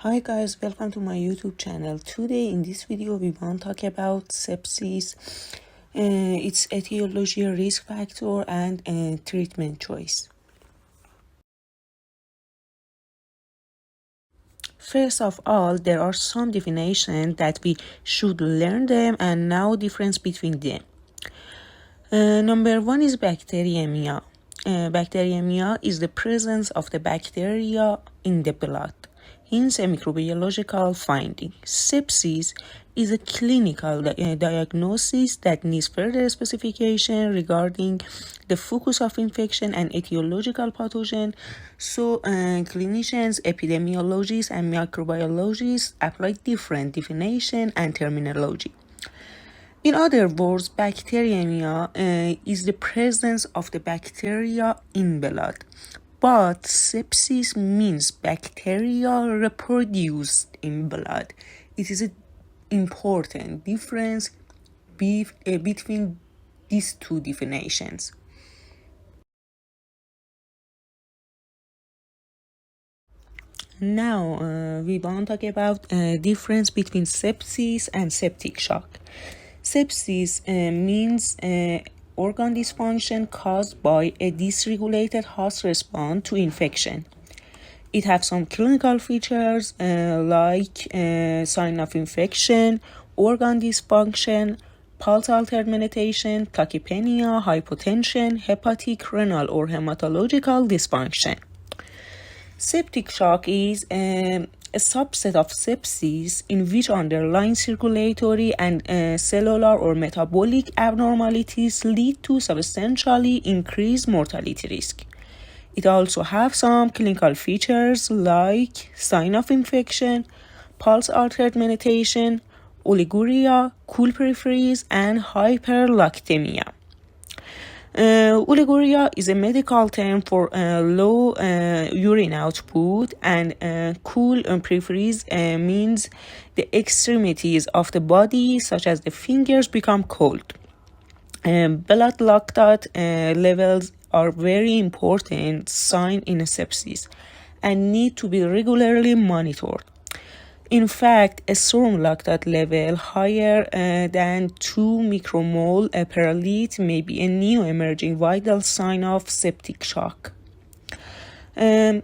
Hi guys, welcome to my YouTube channel. Today in this video we want to talk about sepsis, its etiology, risk factor, and treatment choice. First of all, there are some definitions that we should learn them and now difference between them. Number one is bacteremia. Bacteremia is the presence of the bacteria in the blood. Hence, a microbiological finding. Sepsis is a clinical diagnosis that needs further specification regarding the focus of infection and etiological pathogen. So, clinicians, epidemiologists, and microbiologists apply different definition and terminology. In other words, bacteremia is the presence of the bacteria in blood. But sepsis means bacteria reproduced in blood. It is an important difference between these two definitions. Now, we want to talk about difference between sepsis and septic shock. Sepsis means organ dysfunction caused by a dysregulated host response to infection. It has some clinical features like sign of infection, organ dysfunction, pulse altered meditation, tachypnea, hypotension, hepatic, renal, or hematological dysfunction. Septic shock is a subset of sepsis in which underlying circulatory and cellular or metabolic abnormalities lead to substantially increased mortality risk. It also has some clinical features like sign of infection, pulse-altered meditation, oliguria, cool peripheries, and hyperlactemia. Oliguria is a medical term for low urine output, and cool peripheries means the extremities of the body, such as the fingers, become cold. Blood lactate levels are very important sign in sepsis and need to be regularly monitored. In fact, a serum lactate level higher than 2 micromole per liter may be a new emerging vital sign of septic shock. And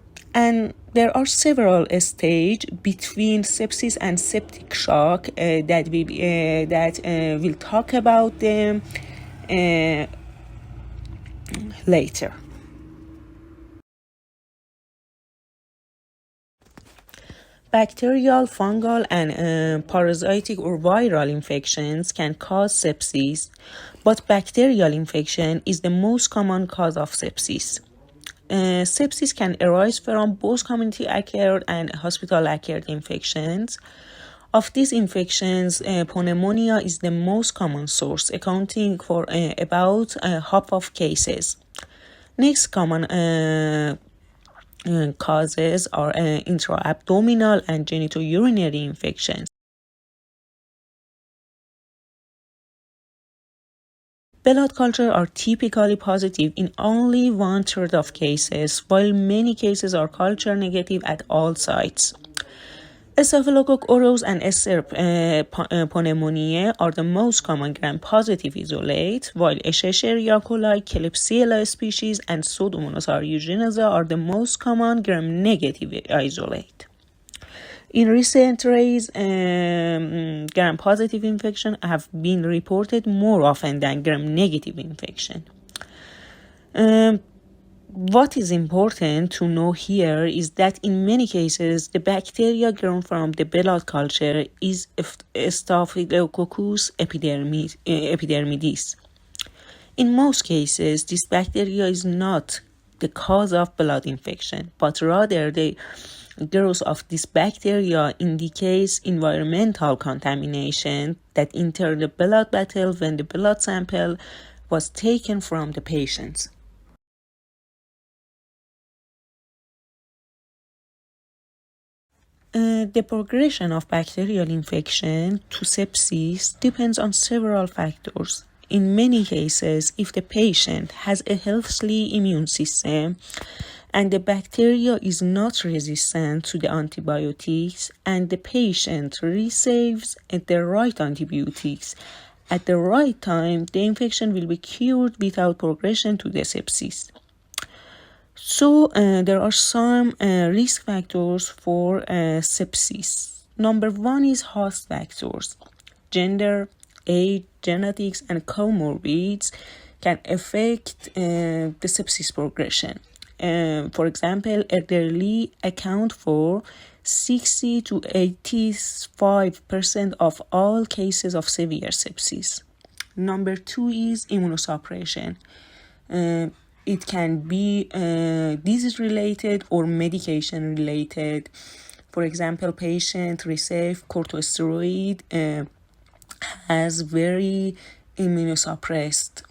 there are several stages between sepsis and septic shock that we'll talk about them later. Bacterial, fungal, and parasitic or viral infections can cause sepsis, but bacterial infection is the most common cause of sepsis. Sepsis can arise from both community-acquired and hospital-acquired infections. Of these infections, pneumonia is the most common source, accounting for about half of cases. Next common causes are intra-abdominal and genitourinary infections. Blood culture are typically positive in only 1/3 of cases, while many cases are culture negative at all sites. Staphylococcus aureus and Escherichia pneumoniae are the most common gram-positive isolate, while Escherichia coli, Klebsiella species, and Pseudomonas aeruginosa are the most common gram-negative isolate. In recent days, gram-positive infection have been reported more often than gram-negative infection. What is important to know here is that in many cases, the bacteria grown from the blood culture is Staphylococcus epidermidis. In most cases, this bacteria is not the cause of blood infection, but rather the growth of this bacteria indicates environmental contamination that entered the blood vessel when the blood sample was taken from the patients. The progression of bacterial infection to sepsis depends on several factors. In many cases, if the patient has a healthy immune system and the bacteria is not resistant to the antibiotics, and the patient receives the right antibiotics at the right time, the infection will be cured without progression to the sepsis. So there are some risk factors for sepsis. Number one is host factors. Gender, age, genetics, and comorbidities can affect the sepsis progression. For example, elderly account for 60 to 85% of all cases of severe sepsis. Number two is immunosuppression. It can be disease-related or medication-related. For example, patient receive corticosteroid as very immunosuppressed.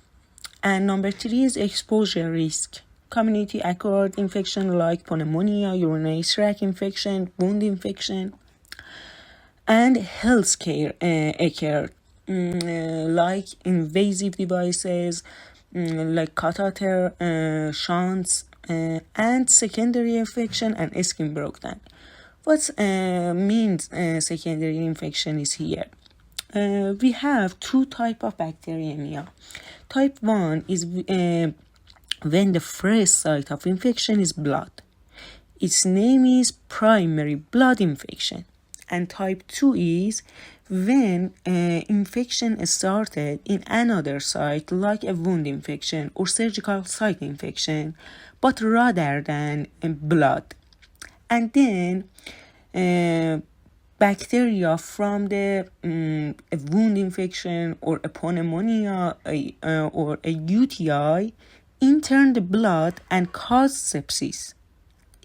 And number three is exposure risk. Community-acquired infection like pneumonia, urinary tract infection, wound infection, and healthcare care like invasive devices, like catheter, shunts, and secondary infection and skin breakdown. What means secondary infection is here? We have two types of bacteremia. Type 1 is when the first site of infection is blood. Its name is primary blood infection. And type 2 is when infection started in another site, like a wound infection or surgical site infection, but rather than blood. And then bacteria from the a wound infection or a pneumonia or a UTI enter the blood and cause sepsis.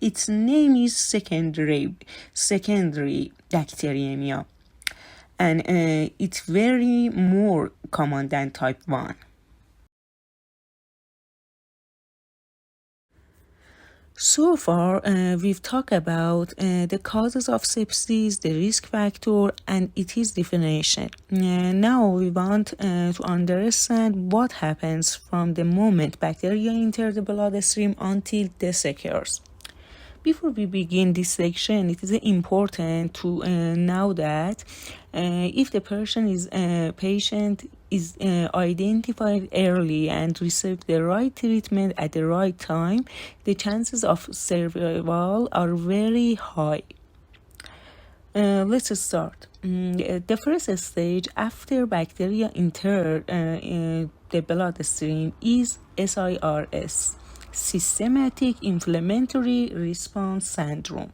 Its name is secondary bacteremia, and it's very more common than type 1. So far, we've talked about the causes of sepsis, the risk factor, and its definition. Now we want to understand what happens from the moment bacteria enter the bloodstream until this occurs. Before we begin this section, it is important to know that if the patient is identified early and receive the right treatment at the right time, the chances of survival are very high. Let's start. The first stage after bacteria enter the bloodstream is SIRS. Systematic Inflammatory Response Syndrome,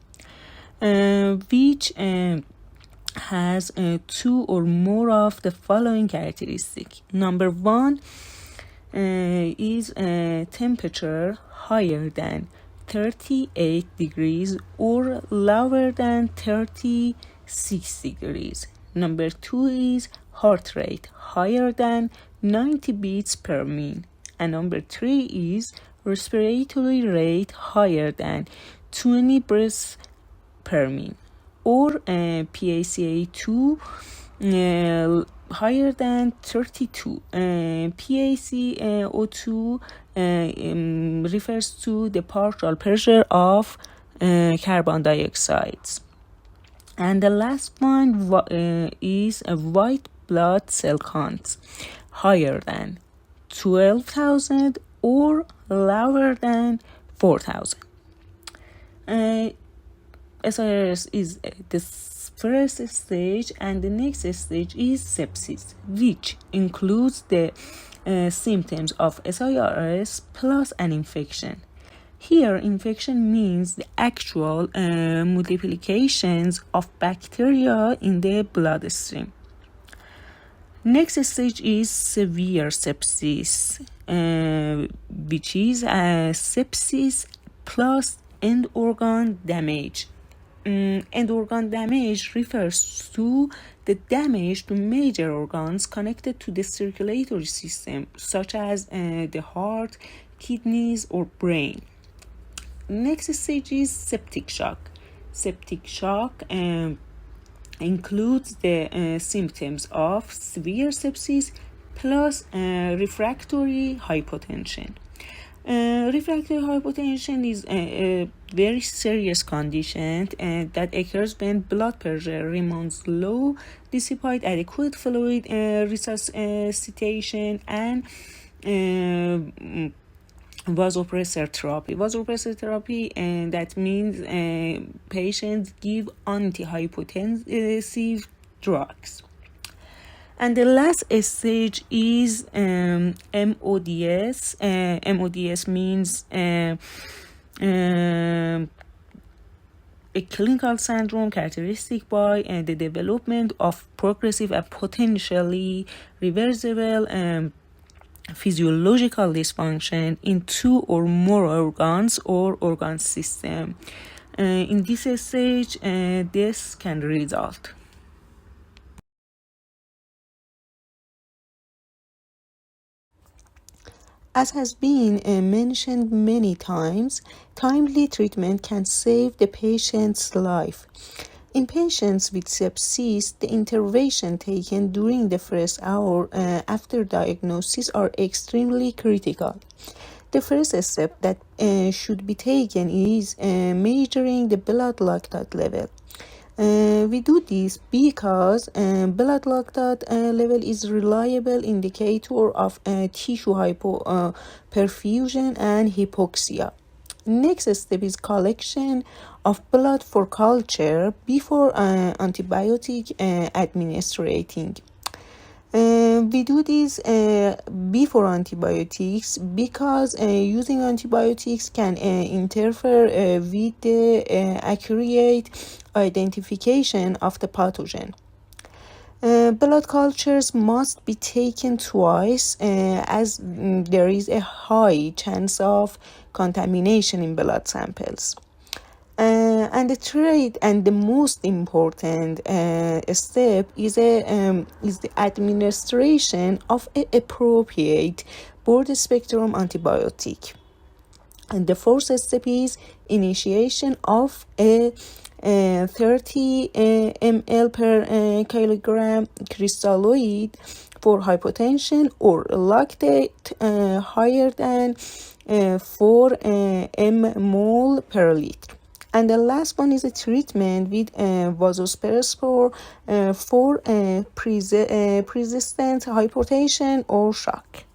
which has two or more of the following characteristics. Number one is temperature higher than 38 degrees or lower than 36 degrees. Number two is heart rate higher than 90 beats per minute. And number three is respiratory rate higher than 20 breaths per minute, or PaCO2 higher than 32. PaCO2 refers to the partial pressure of carbon dioxide. And the last one is a white blood cell count higher than 12,000 or lower than 4,000. SIRS is the first stage, and the next stage is sepsis, which includes the symptoms of SIRS plus an infection. Here, infection means the actual multiplications of bacteria in the bloodstream. Next stage is severe sepsis, which is sepsis plus end organ damage. End organ damage refers to the damage to major organs connected to the circulatory system, such as the heart, kidneys, or brain. Next stage is septic shock. Septic shock includes the symptoms of severe sepsis plus refractory hypotension. Refractory hypotension is a very serious condition that occurs when blood pressure remains low despite adequate fluid resuscitation and vasopressor therapy. Vasopressor therapy, that means patients give antihypotensive drugs. And the last stage is MODS. MODS means a clinical syndrome characteristic by the development of progressive and potentially reversible physiological dysfunction in two or more organs or organ system. In this stage, this can result. As has been mentioned many times, timely treatment can save the patient's life. In patients with sepsis, the intervention taken during the first hour after diagnosis are extremely critical. The first step that should be taken is measuring the blood lactate level. We do this because blood lactate level is reliable indicator of tissue hypoperfusion and hypoxia. Next step is collection of blood for culture before antibiotic administrating. We do this before antibiotics because using antibiotics can interfere with the accurate identification of the pathogen. Blood cultures must be taken twice as there is a high chance of contamination in blood samples. And the third and the most important step is the administration of an appropriate broad spectrum antibiotic. And the fourth step is initiation of a 30 ml per kilogram crystalloid for hypotension or lactate higher than 4 mmol per liter. And the last one is a treatment with vasopressor for persistent hypertension or shock.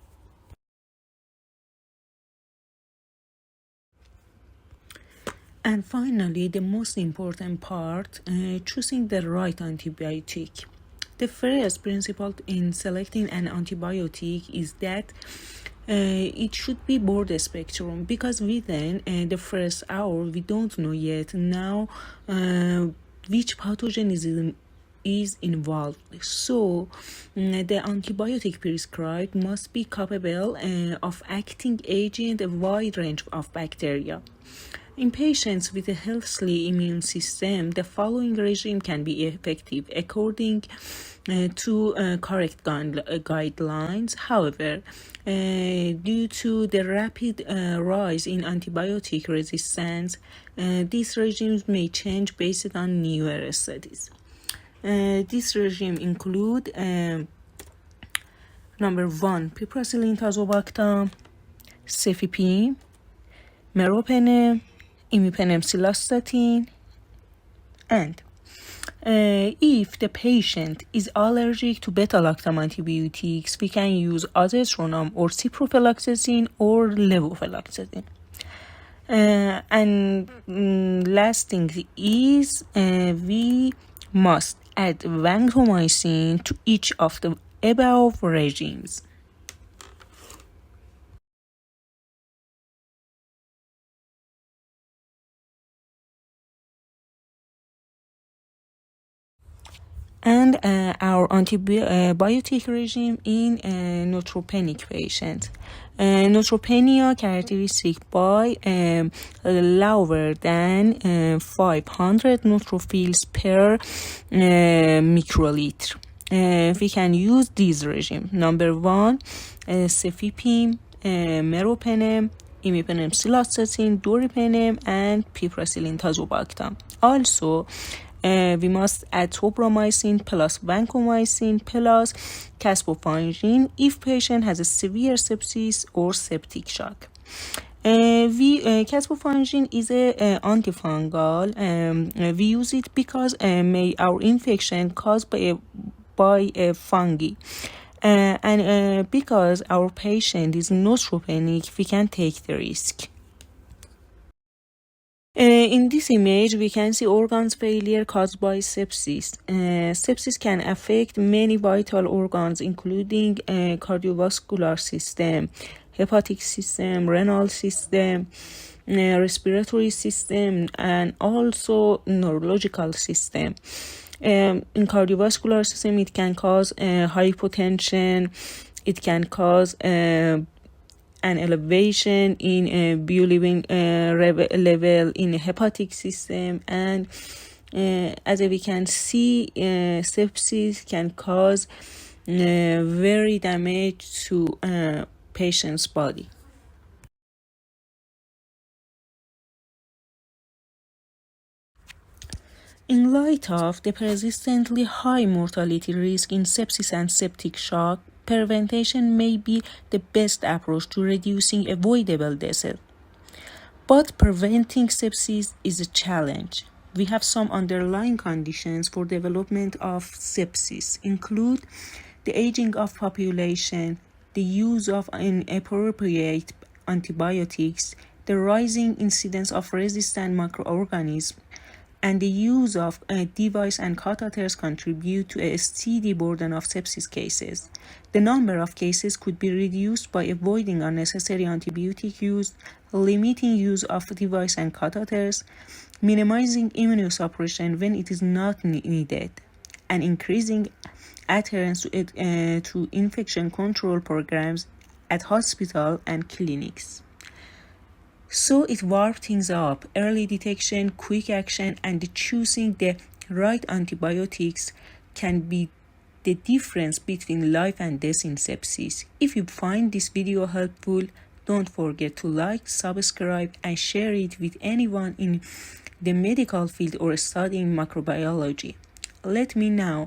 And finally, the most important part, choosing the right antibiotic. The first principle in selecting an antibiotic is that it should be broad spectrum, because within the first hour we don't know yet now which pathogen is involved. So the antibiotic prescribed must be capable of acting against a wide range of bacteria. In patients with a healthy immune system, the following regime can be effective according to correct guidelines. However, due to the rapid rise in antibiotic resistance, these regimes may change based on newer studies. This regime include number 1, piperacillin tazobactam, cefepime, meropenem, imipenem cilastatin, and if the patient is allergic to beta-lactam antibiotics, we can use azeturonam or ciprofloxacin or levofloxacin. And last thing is we must add vancomycin to each of the above regimes. And our antibiotic regime in neutropenic patient. Neutropenia characteristic by lower than 500 neutrophils per microliter. We can use this regime. Number 1, cefepime, meropenem, imipenem cilastatin, doripenem, and piperacillin tazobactam. Also, we must add tobramycin plus vancomycin plus caspofungin if patient has a severe sepsis or septic shock. Caspofungin is a antifungal. We use it because may our infection caused by a fungi. And because our patient is neutropenic, we can take the risk. In this image, we can see organs failure caused by sepsis. Sepsis can affect many vital organs, including cardiovascular system, hepatic system, renal system, respiratory system, and also neurological system. In cardiovascular system, it can cause hypotension. It can cause an elevation in bilirubin level in the hepatic system, and as we can see, sepsis can cause very damage to patient's body. In light of the persistently high mortality risk in sepsis and septic shock, prevention may be the best approach to reducing avoidable deaths. But preventing sepsis is a challenge. We have some underlying conditions for development of sepsis, include the aging of population, the use of inappropriate antibiotics, the rising incidence of resistant microorganisms, and the use of device and catheters contribute to a steady burden of sepsis cases. The number of cases could be reduced by avoiding unnecessary antibiotic use, limiting use of device and catheters, minimizing immunosuppression when it is not needed, and increasing adherence to infection control programs at hospital and clinics. So it warped things up. Early detection, quick action, and choosing the right antibiotics can be the difference between life and death in sepsis. If you find this video helpful, don't forget to like, subscribe, and share it with anyone in the medical field or studying microbiology. Let me know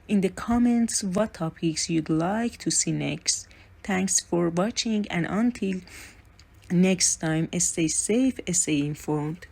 in the comments what topics you'd like to see next. Thanks for watching, and until next time, stay safe, stay informed.